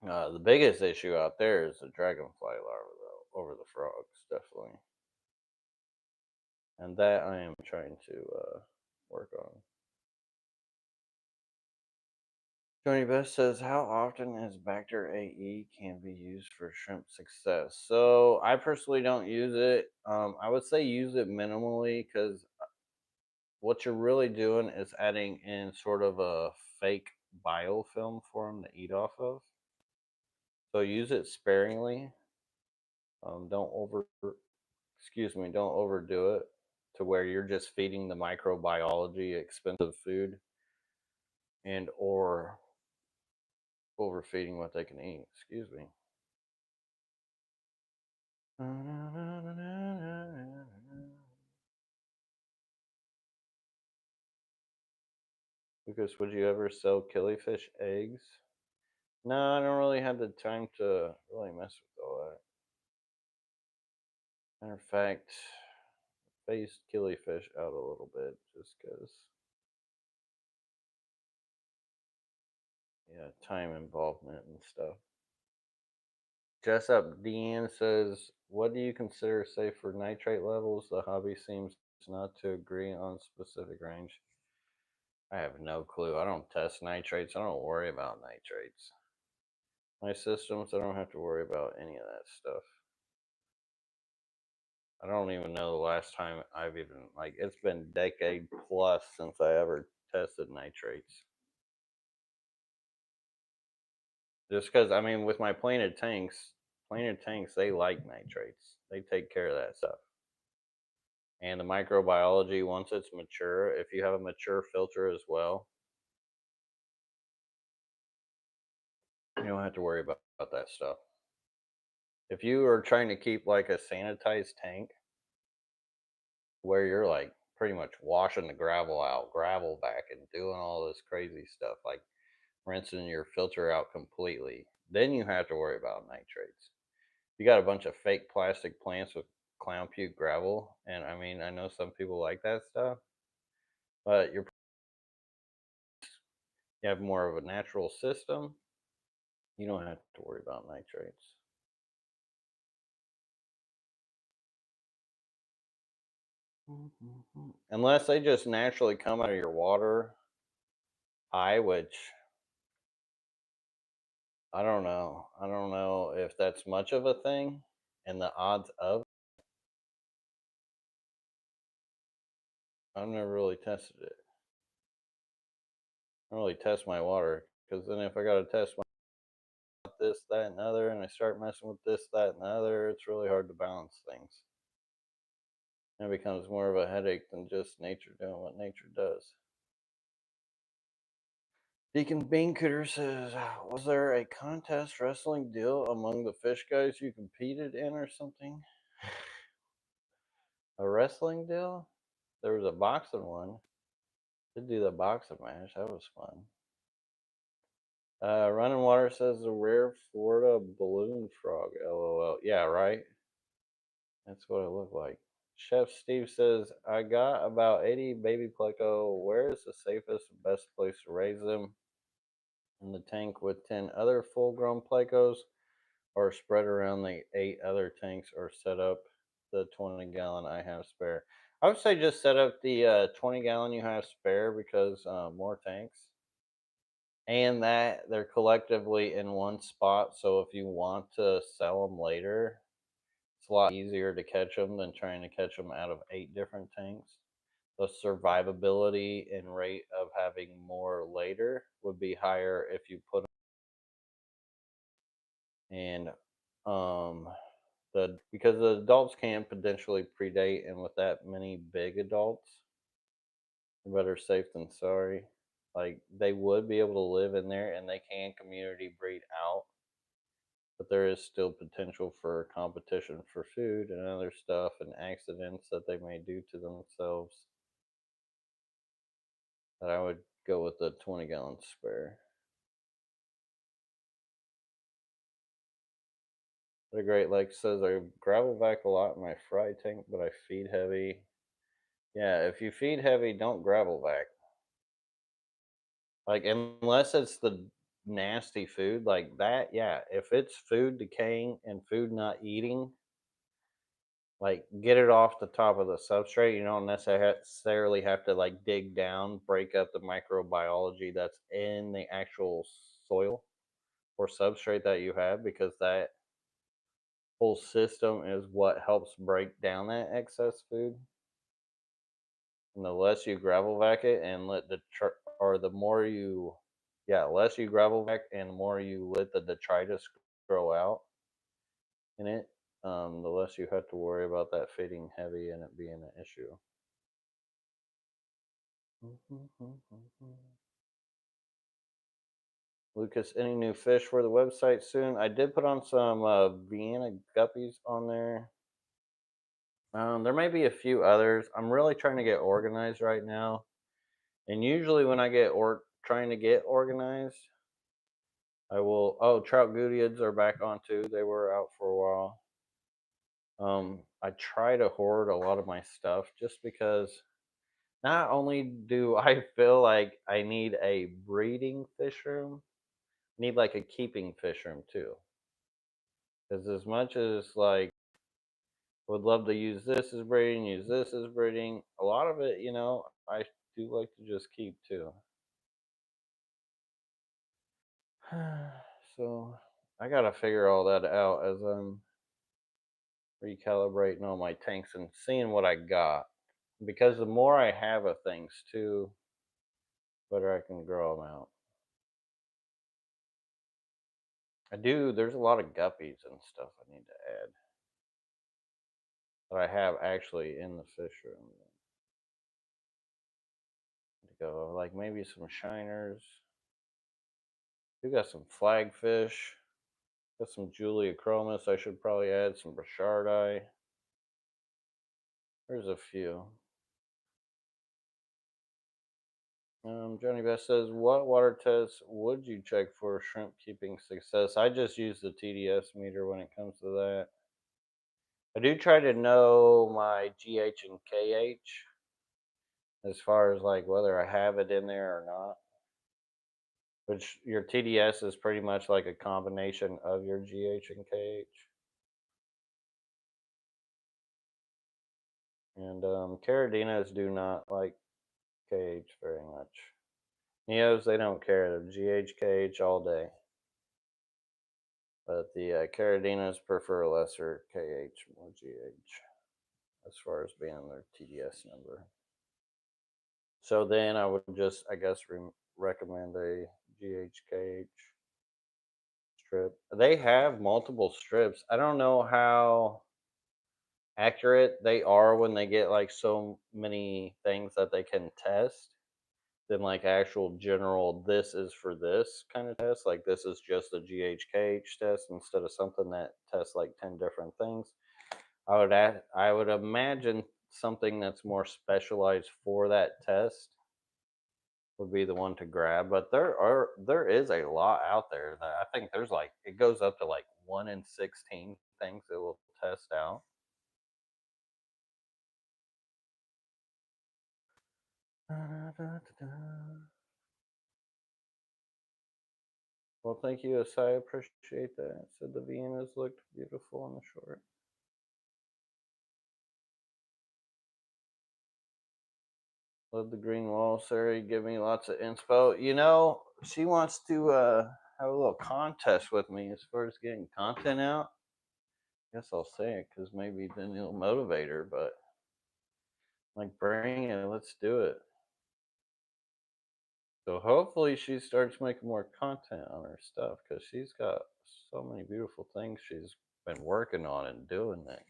The biggest issue out there is the dragonfly larva, though, over the frogs, definitely. And that I am trying to work on. Johnny Best says, how often is Bacter AE can be used for shrimp success? So I personally don't use it. I would say use it minimally because what you're really doing is adding in sort of a fake biofilm for them to eat off of. So use it sparingly. Don't don't overdo it to where you're just feeding the microbiology expensive food and or overfeeding what they can eat. Excuse me. Lucas, would you ever sell killifish eggs? No, I don't really have the time to really mess with all that. Matter of fact, phased killifish out a little bit just because, yeah, time involvement and stuff. Jessup Dean says, what do you consider safe for nitrate levels? The hobby seems not to agree on specific range. I have no clue. I don't test nitrates. I don't worry about nitrates. My systems, I don't have to worry about any of that stuff. I don't even know the last time I've even, like, it's been decade plus since I ever tested nitrates. Just because, I mean, with my planted tanks, they like nitrates. They take care of that stuff. And the microbiology, once it's mature, if you have a mature filter as well, you don't have to worry about that stuff. If you are trying to keep like a sanitized tank where you're like pretty much washing the gravel out, gravel back, and doing all this crazy stuff, like rinsing your filter out completely, then you have to worry about nitrates. You got a bunch of fake plastic plants with clown puke gravel, and I mean, I know some people like that stuff, but you have more of a natural system, you don't have to worry about nitrates. Unless they just naturally come out of your water high, which I don't know. I don't know if that's much of a thing and the odds of. I've never really tested it. I don't really test my water because then if I got to test my this, that, and other, and I start messing with this, that, and the other, it's really hard to balance things. And it becomes more of a headache than just nature doing what nature does. Deacon Beancooter says, was there a contest wrestling deal among the fish guys you competed in or something? A wrestling deal? There was a boxing one. Did do the boxing match. That was fun. Running Water says the rare Florida balloon frog. LOL. Yeah, right. That's what it looked like. Chef Steve says, I got about 80 baby pleco. Where is the safest and best place to raise them? In the tank with 10 other full grown plecos, or spread around the 8 other tanks, or set up the 20-gallon I have spare? I would say just set up the 20-gallon you have spare because more tanks. And that they're collectively in one spot. So if you want to sell them later, it's a lot easier to catch them than trying to catch them out of 8 different tanks. The survivability and rate of having more later would be higher if you put them in. The because the adults can potentially predate, and with that many big adults, better safe than sorry. Like they would be able to live in there, and they can community breed out, but there is still potential for competition for food and other stuff and accidents that they may do to themselves. That I would go with the 20-gallon spare. The Great Lake says I gravel vac a lot in my fry tank, but I feed heavy. Yeah, if you feed heavy, don't gravel vac. Like unless it's the nasty food like that, yeah. If it's food decaying and food not eating, like get it off the top of the substrate. You don't necessarily have to like dig down, break up the microbiology that's in the actual soil or substrate that you have, because that whole system is what helps break down that excess food. And the less you gravel vac it and let or the more you, yeah, less you gravel vac and the more you let the detritus grow out in it, the less you have to worry about that feeding heavy and it being an issue. Lucas, any new fish for the website soon? I did put on some Vienna guppies on there. There may be a few others. I'm really trying to get organized right now. And usually when I get trying to get organized, I will. Oh, trout goodeids are back on too. They were out for a while. I try to hoard a lot of my stuff just because not only do I feel like I need a breeding fish room, I need like a keeping fish room too. Because as much as like would love to use this as breeding, use this as breeding, a lot of it, I do like to just keep too. So I gotta figure all that out as I'm recalibrating all my tanks and seeing what I got. Because the more I have of things too, better I can grow them out. I do. There's a lot of guppies and stuff I need to add that I have actually in the fish room. To go like maybe some shiners. We got some flagfish. Got some Julia chromis. I should probably add some Brashardi. There's a few. Johnny Best says, "What water tests would you check for shrimp keeping success?" I just use the TDS meter when it comes to that. I do try to know my GH and KH as far as like whether I have it in there or not. Which your TDS is pretty much like a combination of your GH and KH. And Caradinas do not like KH very much. Neos, they don't care. They're GH, KH all day. But the Caradinas prefer lesser KH, more GH, as far as being their TDS number. So then I would just, I guess, recommend a GHKH strip. They have multiple strips. I don't know how accurate they are when they get like so many things that they can test than like actual general this is for this kind of test. Like this is just a GHKH test instead of something that tests like 10 different things. I would imagine something that's more specialized for that test would be the one to grab. But there is a lot out there that I think there's like it goes up to like 1 in 16 things it will test out. Well, thank you, Asai. Appreciate that. Said the Viennas looked beautiful on the short. Love the green wall, Sari. Give me lots of inspo. She wants to have a little contest with me as far as getting content out. Guess I'll say it because maybe then it'll motivate her. But like, bring it. Let's do it. So hopefully she starts making more content on her stuff because she's got so many beautiful things she's been working on and doing that.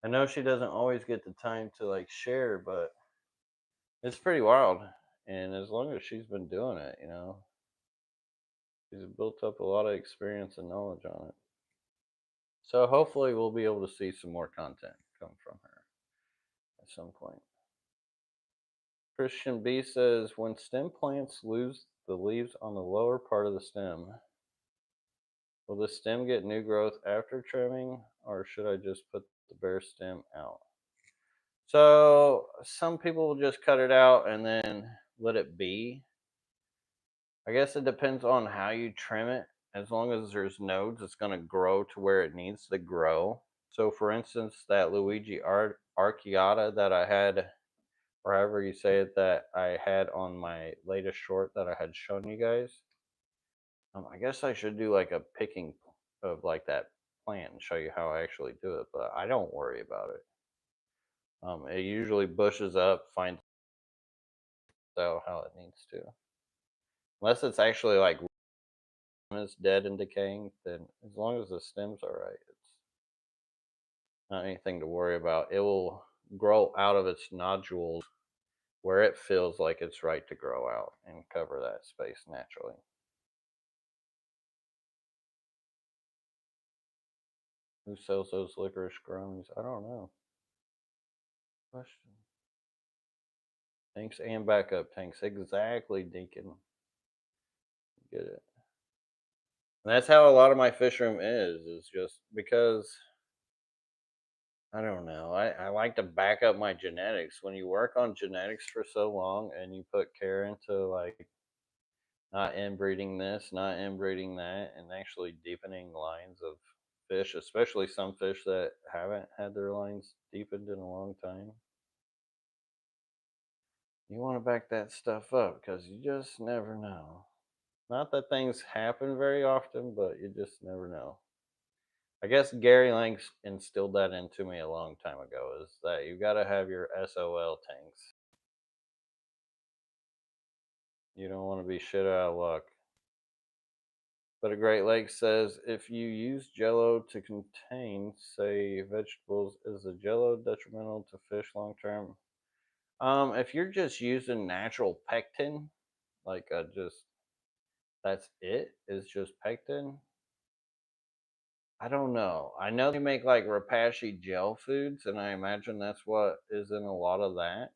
I know she doesn't always get the time to like share, but it's pretty wild. And as long as she's been doing it, she's built up a lot of experience and knowledge on it. So hopefully we'll be able to see some more content come from her at some point. Christian B says, when stem plants lose the leaves on the lower part of the stem, Will the stem get new growth after trimming, or should I just put the bare stem out? So some people will just cut it out and then let it be. I guess it depends on how you trim it. As long as there's nodes, it's going to grow to where it needs to grow. So, for instance, that Luigi Archiata that I had, or however you say it, that I had on my latest short that I had shown you guys. I guess I should do like a picking of like that plant and show you how I actually do it, but I don't worry about it. It usually bushes up, finds out how it needs to. Unless it's actually like is dead and decaying, then as long as the stem's all right, it's not anything to worry about. It will grow out of its nodules where it feels like it's right to grow out and cover that space naturally. Who sells those licorice groans? I don't know. Question. Tanks and backup tanks. Exactly, Deacon. Get it. And that's how a lot of my fish room is just because I don't know. I like to back up my genetics. When you work on genetics for so long and you put care into like not inbreeding this, not inbreeding that, and actually deepening lines of fish, especially some fish that haven't had their lines deepened in a long time. You want to back that stuff up because you just never know. Not that things happen very often, but you just never know. I guess Gary Lang instilled that into me a long time ago is that you got to have your SOL tanks. You don't want to be shit out of luck. But a Great Lakes says if you use Jello to contain, say, vegetables, is the Jello detrimental to fish long term? If you're just using natural pectin, like just that's it, is just pectin. I don't know. I know they make like Rapashi gel foods, and I imagine that's what is in a lot of that.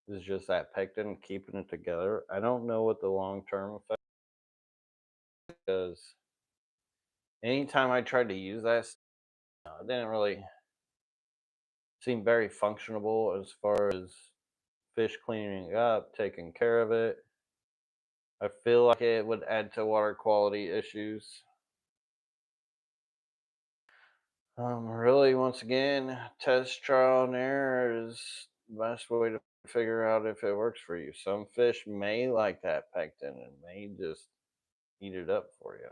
Is just that pectin keeping it together. I don't know what the long term effect is. Anytime I tried to use that, it didn't really seem very functional as far as fish cleaning up, taking care of it. I feel like it would add to water quality issues. Really, once again, test, trial, and error is the best way to figure out if it works for you. Some fish may like that pectin and may just eat it up for you.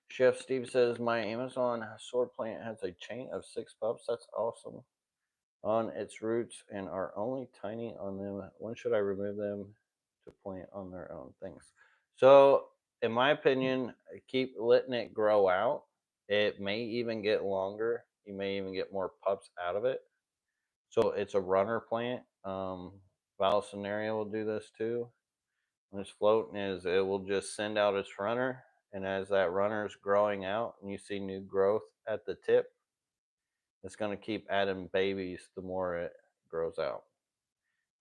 Chef Steve says, my Amazon sword plant has a chain of 6 pups. That's awesome. On its roots and are only tiny on them. When should I remove them to plant on their own things? So, in my opinion, keep letting it grow out. It may even get longer. You may even get more pups out of it. So, it's a runner plant. Val Scenario will do this too. When it's floating, is it will just send out its runner, and as that runner is growing out, and you see new growth at the tip, it's going to keep adding babies the more it grows out.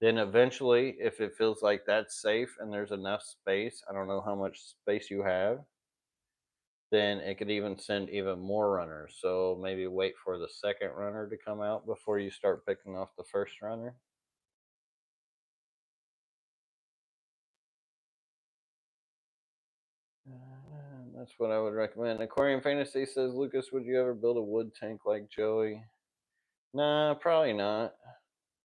Then eventually, if it feels like that's safe and there's enough space, I don't know how much space you have, then it could even send even more runners. So maybe wait for the second runner to come out before you start picking off the first runner. That's what I would recommend. Aquarium Fantasy says, Lucas, would you ever build a wood tank like Joey? Nah, probably not.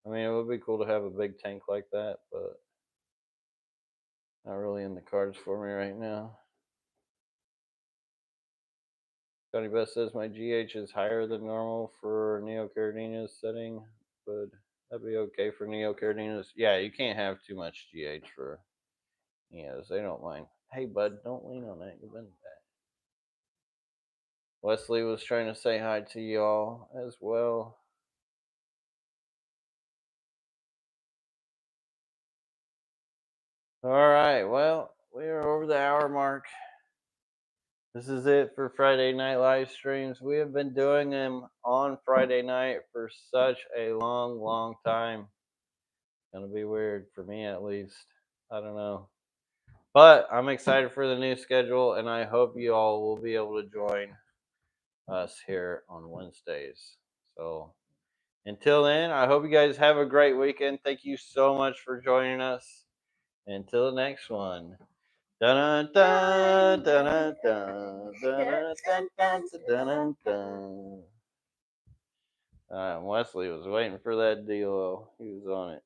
I mean, it would be cool to have a big tank like that, but not really in the cards for me right now. Johnny Best says my GH is higher than normal for Neocaridina's setting, but that'd be okay for Neocaridina's. Yeah, you can't have too much GH for Neos. They don't mind. Hey, bud, don't lean on that. You've been back. Wesley was trying to say hi to y'all as well. All right, well, we are over the hour mark. This is it for Friday night live streams. We have been doing them on Friday night for such a long, long time. It's gonna be weird for me at least. I don't know. But I'm excited for the new schedule, and I hope you all will be able to join us here on Wednesdays. So until then, I hope you guys have a great weekend. Thank you so much for joining us. Until the next one. Dun dun dun dun dun dun dun dun dun dun. Wesley was waiting for that deal. He was on it.